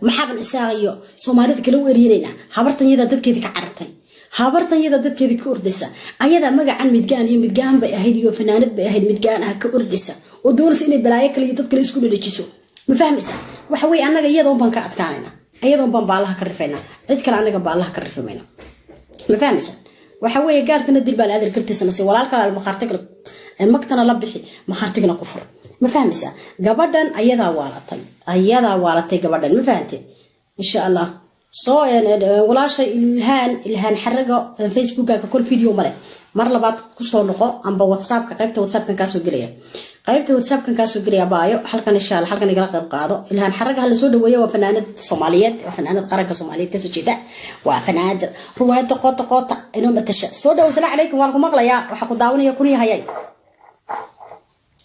maxaban isaaqayo Soomaalida kala weeriyayna habartan yada dadkeedii ka carartay habartan yada dadkeedii ka ordaysa ayada magacan midgaan iyo midgaan bay ahayd iyo fanaanad bay ahayd midgaan ah ka ordaysa oo doonaysa inay balaayo kale iyo dad kale isku dhalijiso ma fahmaysa waxa way anaga iyadoo baan ka adkaanayna iyadoo baan baalaha ka rifayna cid kale anaga baalaha ka rifamayna ma fahmaysa waxa way gaartana dil baa la adeer kartiisana si walaalka al maqartay kale magtana la bixi maqartigna ku fur ma fahmaysa gabadhan ayada waalatay gabadhan ma fahanteen insha Allah soo walaasha ilhaan xaraga facebooka ka kol video male mar labaad ku soo noqo amba whatsapp ka qaybta whatsapp kan ka soo gelaya baayo halkan insha Allah halkan igala qayb qaado ilhaan xaraga hal soo dhaweeyo waa fanaanad Soomaaliyeed waa fanaanad qaranka Soomaaliyeed ka soo jeeda waa fanaanad ruwaayad qoota inoo matasha soo dhaw salaam alaykum waan ku maqlayaa waxa ku daawanaya kuniya hayay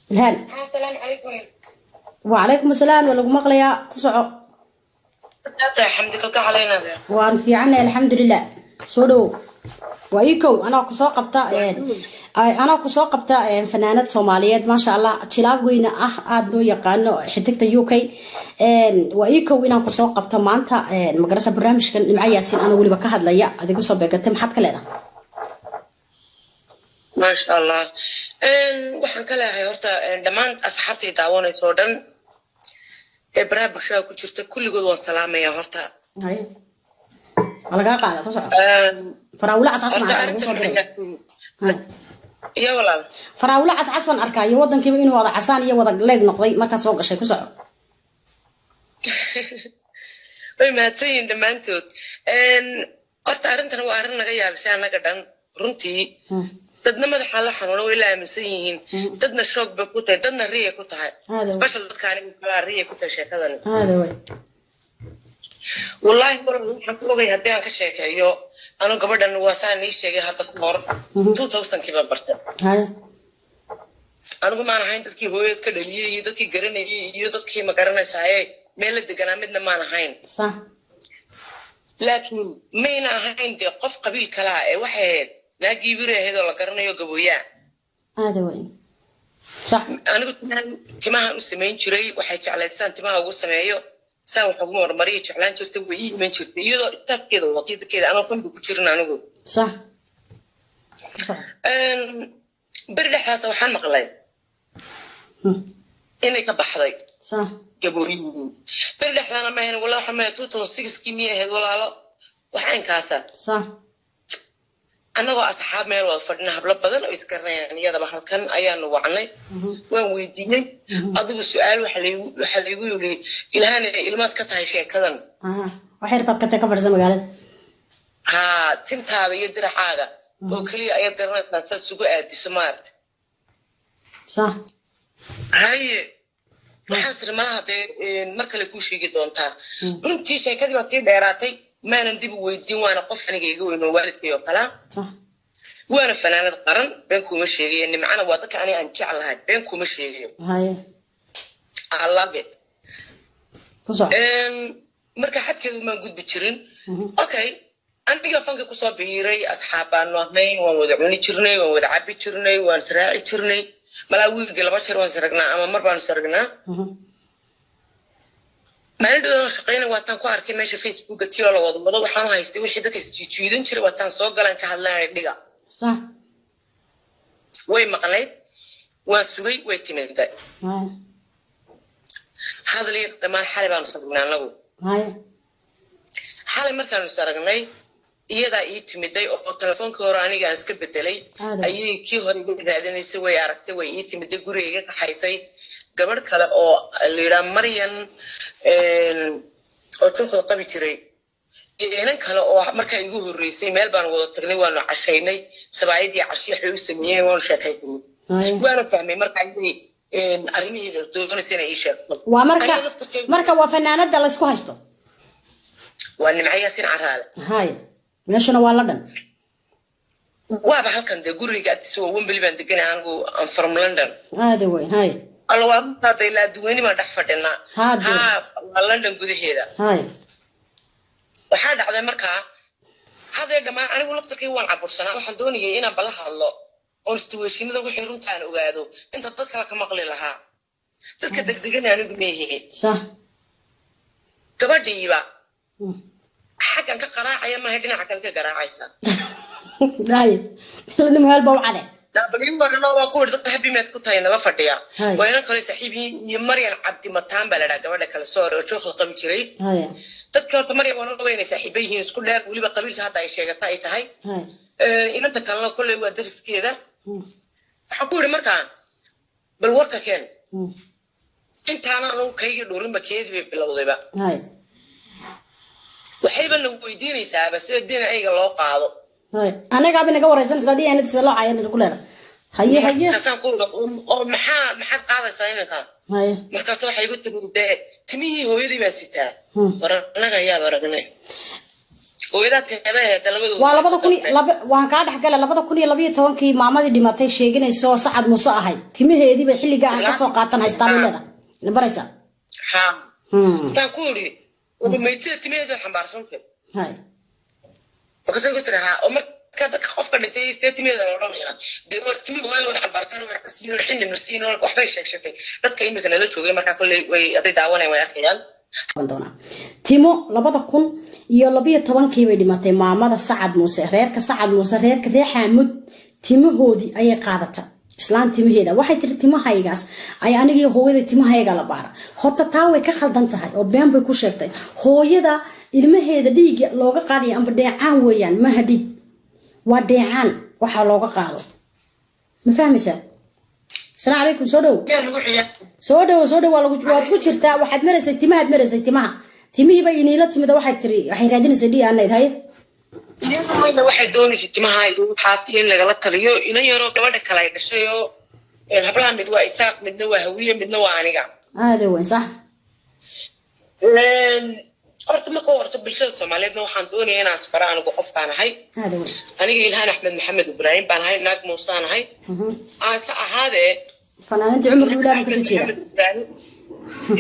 السلام عليكم وعليكم السلام ولا مقليا كسعو الحمد لله علينا وان في عنا الحمد لله سودو وايكو انا كسو قبطه فنانات سوماليات ما شاء الله جلاab weyna ah aad loo yaqaano xidigta UK وايكو ina كسو qabto maanta magarasa barnaamijkan nimca yaasin ana waliba ka hadlaya adigu soo beegatay maxad ka leedahay ما شاء الله waxaan ka leeyahay horta dhamaan asxaabtay daawanayso dhan ee barnaamijka ku jirta kulligood waan salaamayaa horta hay walaga qaada ku socod faraawla asaasan aan soo diray iyo walaal faraawla asaasan arkayo wadankiiba inuu wada casaan iyo wada leeg noqday marka soo gashay ku socod way maatayn dhamaantood horta arintan waa arin naga yaabisay anaga dhan runtii dadna madaxa la xanuuno way la aaminsan yihiin dadna shoog ba ku tahay dadna riya ku tahay special dadkaani kala riya ku tahay sheekadan wallahi waxaan ku ogay haddii aan ka sheekeeyo anu gabadhan waa saan ii sheegay hadda ku hor 2000 kiiba bartay anigu ma ahayn dadkii hooyad ka dhaliyay iyo dadkii garanayay iyo dadkii ma garanaysaayay meel la deganaa midna ma ahayn sax laakiin mayna ahayn de qof qabiil kala ee waxay naagii wireeheedo la garanayo gabooyaa aada weyn sax anigu timaha u sameyn jiray waxay jeclaysan timaha ugu sameeyo saa wax ugu marmariyo jeclaan jirtay way iiman jirtay iyadoo taafkeeda waqtigeeda ana fan ku jirin anigu sax berdhaxaas waxaan maqlay inay ka baxday sax gabooyii berdhaxdana ma ahayn wallahi waxa ma 2006 kii miyaheed walaalo waxaan kaasa sax anagoo asxaab meel wada fadhina hablo badan oo iskarnayaan iyadaba halkan ayaanu wacnay waan weydiinay adigu su'aal waxa laygu yiri ilaahan ilmaad ka tahay sheekadan waxay rabad ka farsan magaalada ha tintaada iyo diracaaga oo kaliya ayaad garanaysaa sugu aadiso maart sax haye waxaan sir malaha marka la ku sheegi doontaa runtii sheekadii waa tii dheeraatay maanan dib u weydiin waana qof aniga iga weyn oo waalidkay oo kala وانا فنانة قرن بينكم مشيغي اني معنا وادك اني انجع لها بينكم مشيغي هاي I love it كوسا marka xadkeedu ma gudbi jirin okay aniga fanka ku soo biiray asxaabaan wahnay waan wada cuni jirnay waan wada cabi jirnay waan saraaci jirnay malaawiga laba jeer waan saragnaa ama mar baan saragnaa maalintii shaqeyna waataan ku arkay meesha Facebook tiyo la wada waxaan haystay wixii dadka isjiidan jiray waataan soo galan ka hadlaanay dhiga صح way maqnayd waa sugay way timaday هذا اللي دمان حالي بانو سرقنا anagu حالي markaanu saragnay iyada ii timiday oo telefoonka hore aniga aan iska bedelay ayay kii hore iga raadinaysay way aragtay way ii timiday guriga ka xaysay gabadh kale oo leeyahay Maryan oo tuxo qabi jiray inaan kale oo markaa igu horeysay meel baan wada tagnay waanu cashaynay sabaayadii cashiyo xuu sameeyay waan sheekaynay waana fahmay markaa arrimihiisa doonaysa inay ii sheegto waa marka waa fanaanada la isku haysto waa nimca yaasin caraale hay meeshana waa la dhan waaba halkan de guriga agtiisa waa Wembley baan deganay anigu from London hada way hay alla waa maanta ilaa duwani ma dhex fadhina waa London gudaheeda hay waxa dhacday markaa hadee dhamaan anigu laftarkii waan cabursanaa waxaan doonayay inaan bala hadlo oo istuweyshinada wixii runtaan ogaado inta dadka ka maqli lahaa dadka degdegan anigu meehiye صح gabadhiiba xaggan ka qaraacaya ma dhinaca kale ka garaacaysa دايد لانه مهال بوعده بلين مرنا وأقول ذا حبي ما تكون هاي نبى فديا وأنا كل صاحبي يمرين عبد متان بلد جوال كلا صور وشوف القبيل شري تذكر تمرين وأنا وين صاحبي هي كلها ولي بقبيل هذا إيش يا تاي تاي إن أنت كلنا كل ودرس كذا حقول مركان بالورك كان أنت أنا لو كي دورين بكيز بالوضيبة وحيبا لو يديني ساعة بس الدين أي الله قاضي أنا قاعد بنقول رئيسنا صديق أنا تسأله عين الكلام هيا حسن قول أو محد قاضي صايمة كان مركز واحد يقول تميه هو يدي بسيطة ورنا غيا ورنا وإذا تبعه تلقوا ولا بدو كوني وان قاعد حكى لا بدو كوني لبيه توان كي معمد دي ماتي شيء جن يسوع صعد مصاحي تميه هدي بحلي قاعد كسر قاتن هيستعمل هذا نبريسا تقولي وبميتة تميه هذا حمار صنفه هاي وكذا قلت لها أمك كذا خوف كنت تيجي ولا دلوقتي تمي ولا حبارسنا وحسين الحين نسينا وحبيش شكلي بس كأني كنا نشوفه ما كان كل ويأتي دعوانا ويأخيال عندنا تيمو لبضة كون يلا طبعا كيف دي متى مع ماذا سعد موسى ريرك سعد موسى ريرك ذي حامد تيمو هودي أي قاعدة إسلام تيمو هيدا واحد ترى تيمو هاي جاس أي أنا جي هو ذي تيمو هاي قال بارا حتى تاوي كخلدان تهاي أو بيان بيكون شرطي هو يدا ilma heeda dhiig looga qaadiyo amba dheecaan weeyaan ma hadhig waa dheecaan waxa looga qaado ma fahmaysaa salaam alaykum soo dhow waa lagu waad ku jirtaa waxaad maraysay timaha timihii bay iniila timida waxay tiri waxay raadinaysaa dhii aanay tahay iyadoo waxay doonaysaa timaha ay u xaatiin laga taliyo ina yaro gabadha kale ay dhashay oo hablaha mid waa isaaq midna waa hawiye midna waa aniga aad weyn sax horta ma ka warso bulshada Soomaaliyeedna waxaan doonayaa inaan asfara anigu qof baan ahay aniga Ilhaan Axmed Maxamed Ibrahim baan ahay naag Muuse aan ahay aasa ahaade fanaanada Umar Duula ka soo jeeda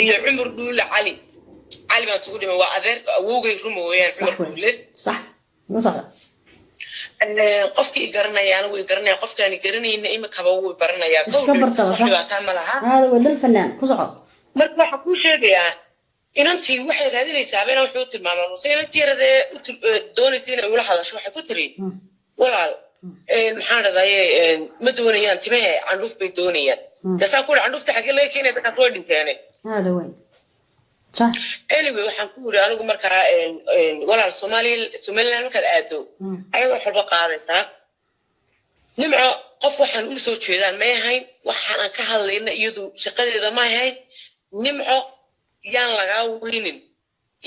iyo Umar Duula Ali baan soo dhimay waa adeerka awowgay rumo weeyaan Umar Duula sax ma sax qofkii garanaya anigu garanaya qofkaan garanayna imika wuu baranayaa iska bartaba sax hada wada fanaan ku socod marka waxa ku sheegayaa inantii waxay raadinaysaa been wuxuu tilmaamay inantii radee doonaysa inay ula hadasho waxay ku tiri walaal maxaan radayay ma doonayaan timaha candhuuf bay doonayaan taasoo ku candhuufta xagee laga keenay dadka soo dhinteen hada weyn صح anyway waxaan ku yiri anigu markaa walaal Soomaaliland markaad aado ayuu xalba qaadaysaa nimco qof waxaan u soo jeedaan ma ahayn waxaan ka hadlayna iyadu shaqadeeda ma ahayn nimco yaan laga weynin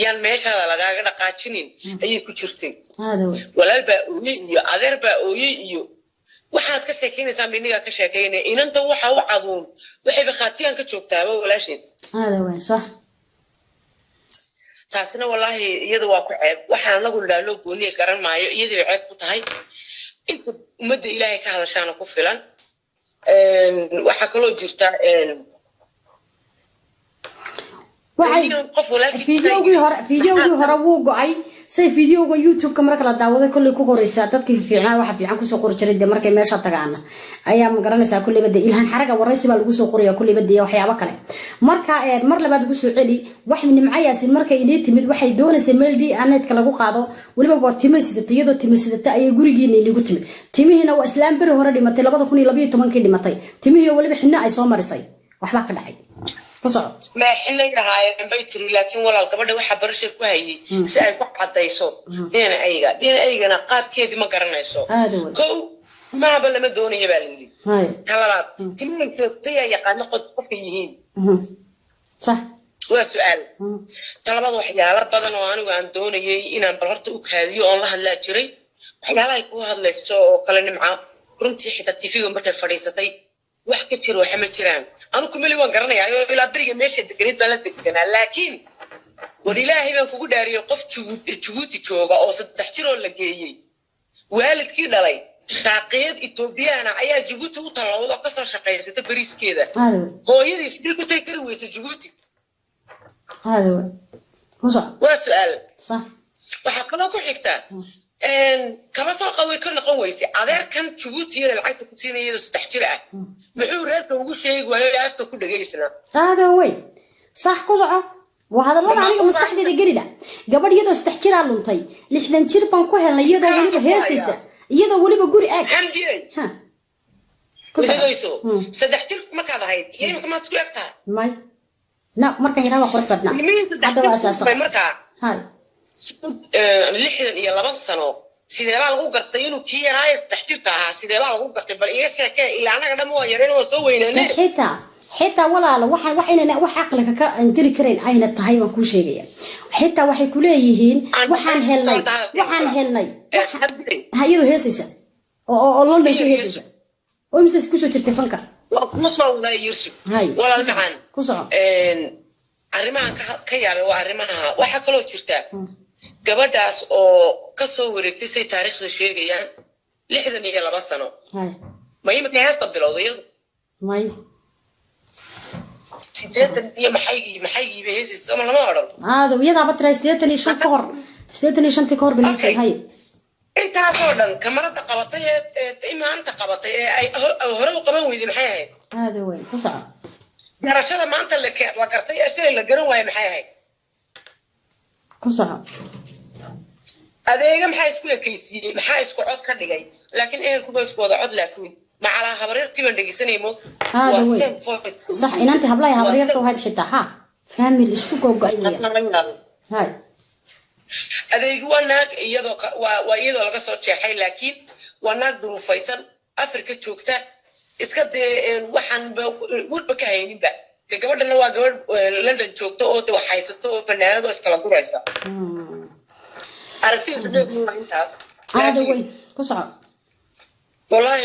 yaan meeshaada lagaaga dhaqaajinin ayay ku jirtay walaal baa ooyay iyo adeer baa ooyay iyo waxaad ka sheekeynaysaa miniga ka sheekeynay inanta waxa u caduun waxay baqaatiyaan ka joogtaaba walaasheed hada weyn صح taasina wallahi iyada waa ku ceeb waxaan anagu laalo gooniye garan maayo iyada way ceeb ku tahay inta umada Ilaahay ka hadashaana ku filan waxa kaloo jirta فيديو هرا وو غاي سي فيديو يوتيوب كاميرا كلا داوده كل ku qoraysa dadkii fiicnaa waxa fiican ku soo qori jiray markay meesha tagaana ayaa ma garanaysaa kulli bada Ilhaan xaraga waraysi baa lagu soo qoriyaa kulli bada waxyaabo kale marka mar labaad ugu soo celi wax nimcayaasi markay inay timid waxay doonaysaa meel aanadka lagu qaado waliba waa timasidata iyadoo timasidata ay gurigeena inagu timid timihiina waa islaam bari hore dhimatay 2012 dhimatay timihii waliba xinna ay soo marisay waxba ka dhacay ما حنا يراهاين بيتري لكن ولا القبضة واحد برشة كويس سأي قعدة يسو دين أيجا نقاب كذي ما قرنا يسو كو ما بلا ما دوني يبالي كلامات تمين تيا يقال نقد قفيين صح وسؤال كلامات وحيالات بدن وأنا وعن دوني إن برهرت وكذي الله لا تري حيالا يكون هذا السو كلنا معه كنت حتى تفيهم بركة فريستي wax ka jiro waxa ma jiraan anu kumeli waan garanayaa ilaa bariga meesha deganid baan la deganaa laakiin war Ilaahay baan kugu dhaariyo qof Djibouti jooga oo 3 jir oo la geeyay waalidkii dhalay raaqeed Ethiopiana ayaa Djibouti u talawdo ka soo shaqeysata bariiskeeda hooyadii sidii ku tay kari weysay Djibouti hada waa su'aal صح waxa kaloo ku xigta kama soo qaway ka noqon weyse adeerkan Djibouti lacagta ku siinayay 3 jir ah muxuu reerka ugu sheegay waayo aadka ku dhageysna هذا وين صح كوزعه وهذا الله عليك مصلحة دي جريدة قبل يدو استحجر على لنطي لحدن شربان كوهل يدو وليبا هيسيسا يدو وليبا قوري اك حمدي ها كوزعه يسو سدحتل مكا هاي يي ما تسكو اكتا ماي لا مركا يراوا قرب بدنا هذا اساسا مركا هاي لحدن iyo 2 sano sidee baa lagu gartay inuu kii yaraay taxtirka ahaa sidee baa lagu gartay bal iga sheekay ilaa anaga dhamo yareen oo soo weynaanay حتى ولا لا وحنا وحقلك كأنجري كرين عين التهيب كل شيء حتى وحي كليهين وحن هلني هيو هيسيسا أو لون بيجي هيسيسا ومسس كوسو ترتفنكر ما ولا يرسل ولا المعان كوسو arrimaha ka yaabay waa arrimaha waxa kale oo jirta gabadhaas oo ka soo wareegtay say taariikhda sheegayaan 62 sano ma imika heerta bilowday may يا محيي بهيز أما لا ما أعرف هذا ويدا بترى استيتني شن كور بالنسبة هاي أنت هذا كاميرا تقبضية إما أنت قبضية أو هرو قبض ويد محيي هذا وين كوسع جرشة ما أنت اللي وقرتي أشياء اللي جرون وين محيي كوسع هذا يجمع محيي سكوية كيسي محيي سكو عد كذي جاي لكن إيه كوبا سكو هذا عد لكن ما على خبرتي من دقيقة مو هذا وين صح إن أنت هبلاي خبريته وهذا حتى ها فهمي الإسكوك وقايلة هاي هذا يقول ناك يدو ويدو لقى صوت شيء لكن وناك ظروفيسن أفريقيا توكتا إسكت وحن بود بكاين بقى كقبل إنه واقول لندن توكتا أو توحيسته فنانة دوش كلام كويسة عرفتي إزاي ما أنت هذا وين كوسع والله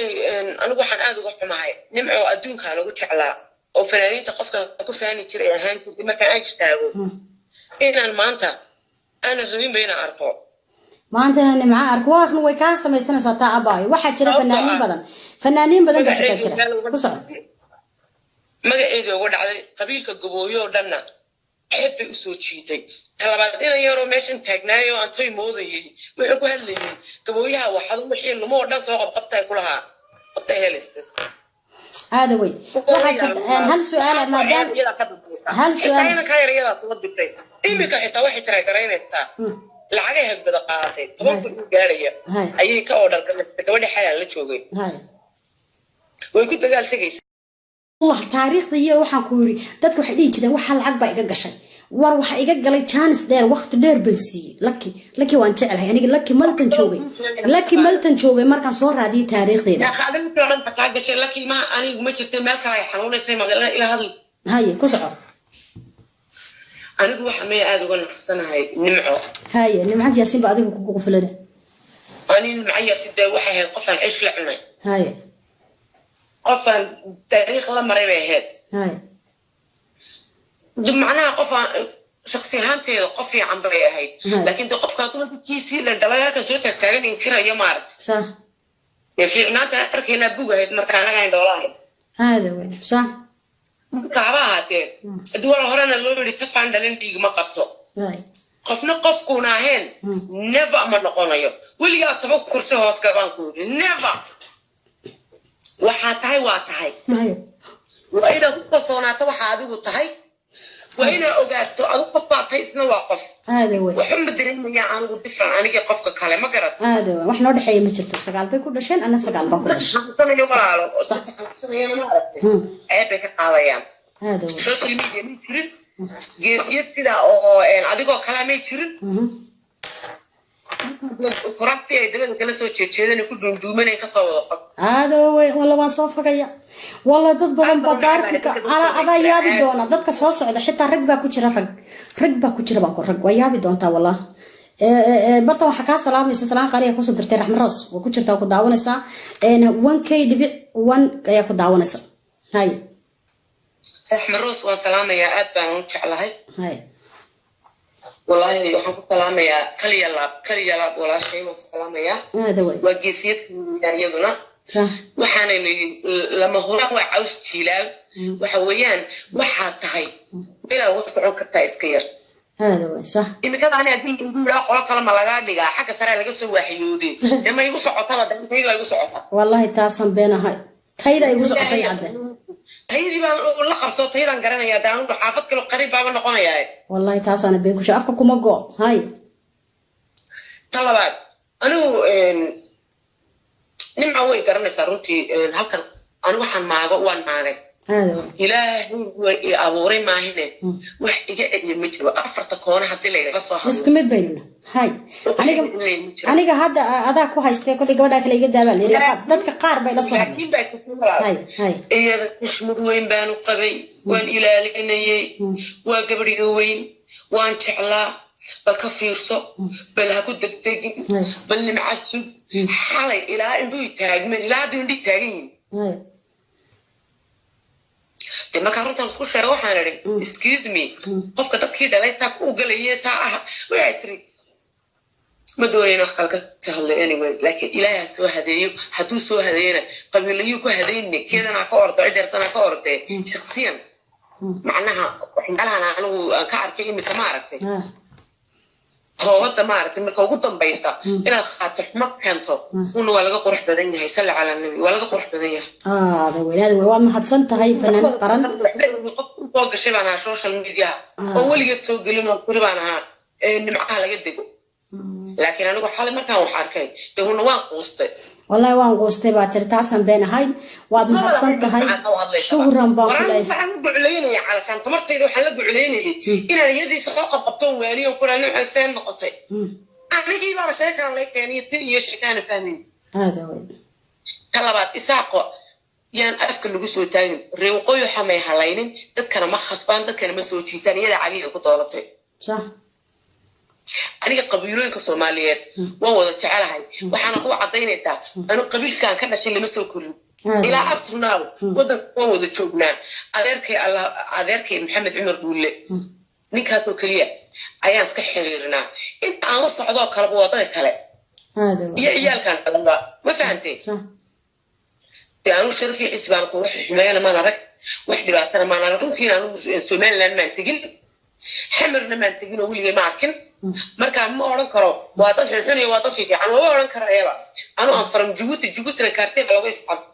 أنا waxaan aad uga xumahay nimco adduunka lagu jeclaa oo fanaaniinta qofka ku faani jiray ahaan kadib markaan ay istaago inaan maanta ana rabin bayna arko maanta nimco arko waxan way ka samaysanaysaa taa abaay waxa jira fanaaniin badan baa jira ku socod magaceedu ugu dhacday qabiilka gabooyo dhanna xeeb bay u soo jiitay talabaad inay yaro meeshan taagnaayo aan toy moodayay wuxuu ku hadlayay gabooyaha waxaad u wixii lumo dhan soo qabtay ku lahaa qotay helistas هذا وين هل سؤال مادام هل سؤال أنا كاير يلا تودي إمك حتى واحد ترى قرينتا العجيه بدأ قاطع طبعا كل جارية أيه كأوردر كمان حياة اللي تشوفي ويكون تقال سجيس والله تاريخ ذي وحكوري تذكر حديد كذا وحال عقبة إيجا وروح إيجا قالي تشانس دير وقت دير بنسي لكي وانت عليها يعني لكي ملتن شوقي ما كان صور هذه تاريخ ذي يا خالد فعلا تقاعدت لكي ما أنا ما شفت ما كاي حنون اسمه ما إلى هذا هاي كسر أنا أقول حمية أقول حسنا هاي هاي نمعة ياسين بعدين كوكو فلنا أنا معي سيدة وحي قفن إيش لعنا هاي قفن تاريخ لما ربي هاد هاي معناها قفا شخصي هانتي قفي عم بيا هاي لكن تقف كاتون كيسي للدلايا كسوت تاعين ينكر يا مارت صح يا في ناتا أركينا بوجا هاد مركانا عند دولار هذا وين صح كعباتي الدول هرانا لولي تفعل دلين ديج ما قبته قفنا قف كوناهن never ما نقولنا يو واللي يعتبر كرسي هوس كمان كودي never وحاتاي واتاي وإذا كنت صنعت وحادي وتاي وإنا أوجدت أنا قطعت اسمه واقف هذا وين وحمد الدين يا أنا قديش أنا كي قفك كلام ما قرأت هذا وين وإحنا نروح حي مشتت سقال بيكون شين أنا سقال بكرش أنا يوم على صح أنا ما عرفت أبيك عليا هذا وين سوشيال ميديا ميترين جيت كذا أو أنا أديكوا كلام ميترين قرأتي إذا كنا سوي شيء هذا نقول دومين كسوة هذا ولا ما صافك يا والله ضد بدن بدارك أنا يابي دونا ضد كسوس عدا حتى ركبة كتير ركبة كتير بانكو ركبة يابي دونتا والله برضه حكى سلام سلام قال يكون صدرتي رحم الراس وكتير تاكو دعونا سا إن 1K دبي 1 ياكو دعونا سا هاي رحم الراس وسلام يا أبا ونك على هاي والله يحب السلام يا كلي لاب ولا شيء والسلام يا هذا وين وجسيت يعني يدنا صح وحنا لما هو عاوز تيلال وحويان وحات هاي إلى وصعوا كتايسكير هذا هو صح إن كذا أنا أقول لا قلت لما لقى لقى حاجة سريع لقى سوى حيودي لما يقص عطها ده تيجي يقص عطها والله تاسم بينها هاي تيدا يقص عطها يعده تيجي بقى ولا خمسة تيجي نقرنا يا دانو حافظ كل قريب بقى نقولنا يا والله تاسنا بينكم شافك كم جو هاي طلبات أنا نمعوي قرنا سرنتي هالكن أنا وحن معه وان معه إلهي أبوري ما هنا وح إجا المتر أفرت كونه حتى لي قصة مسكمت بيننا هاي أنا هذا كو هايستي كل جودا كلي جدا بالي ضدك قارب بين الصحاب هاي إيه مشمر وين بانو قبي وان إلى لقني وقبري وين وان تعلا بالكفير صو بالهكو دقدقين بالمعسو حالي إلى إنه يتاج من إلى دون يتاجين marka runtan isku sheego waxaan iri excuse me qofka dadkii dhalay taa ku galay saacaha way tiri ma doonayno halka tahle anyway laakiin ilaahay soo hadeeyo haduu soo hadeeyna qabiiliyo ku hadeeyna keedana ka ordo cidirtana ka orday shakhsiyan macnaha waxaan anigu ka arkay in ma aragtay هو تمارت مركو قدام بيستا إن خاطر ما كنتو ون ولا قرح بدنيا يسلع على النبي ولا قرح بدنيا هذا ولاد وما حد صنت هاي فنان قرن فوق الشيء أنا سوشيال ميديا أول يتسوق لنا قريبا أنا نمعها لقدكوا لكن أنا أقول حالي ما كان وحركي تقول نوان قوستي والله وان قوستي باتر تاسم بين هاي واد ما حد صنت هاي شهرا باقي عليني علشان تمرت إذا حلق عليني إن يدي سقاقة بطون واني وكل أنا حسين نقطي أنا جيبا مشاكل عليك يعني تيجي كان فاهمين هذا هو كلا بعد إساقة يعني أفكر اللي جسوا تاني ريوقيو حماي حلاينين تذكر ما خصبان تذكر ما سوتشي تاني هذا عبيد كطالتي صح أنا قبيلوين كصوماليات ووضع تعالى وحنا قوة عطيني ده أنا قبيل كان كذا اللي مسوا كله إلى أبطناو وضع شوقنا أذكر محمد عمر بقول نكاتو كلية أيام كحريرنا أنت أنا صعدا كلب وضع كله يا عيال كان كلام ما فهمتي تانو شرفي عسبان كوح ما أنا ما نرك واحد بعثنا ما نرك فينا سومال لما تجيل حمرنا ما تجيل وولي معكن marka ma oran karo waa dad xisaan iyo waa dad fiican oo oran karo ayaba anu aan faram Djibouti kaartay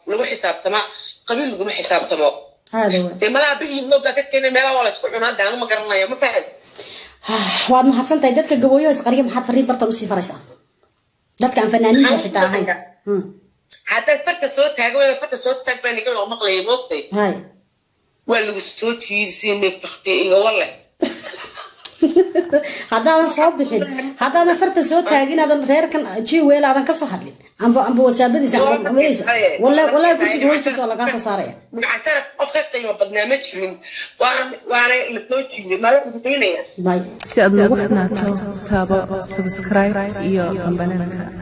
lagu xisaabtama qabiil lagu xisaabtamo hada waa malaha bixi loo baa ka keenay meel wala isku cunaa daanu ma garanayo ma fahad waad ma hadsantahay dadka gabooyo isqariga maxad fariin barta u sii faraysaa dadka aan fanaaniinta xitaa ahayn hada farta soo taag baan iga oo maqlay moogtay hay waa lagu soo jiidsiin neeftaxtay iga wala هذا صوبحين هذا نفرت صوت هاجين هذا غير كان جي ويل هذا كسر حدين أم بوسابدي سام كميسة ولا يكون شيء كويس ولا كاسة صارية من عترف أبغى ما برنامج فيلم وأنا لطوتي ما بتقولي باي سأدنا وحنا تابع سبسكرايب إياه كم بنانك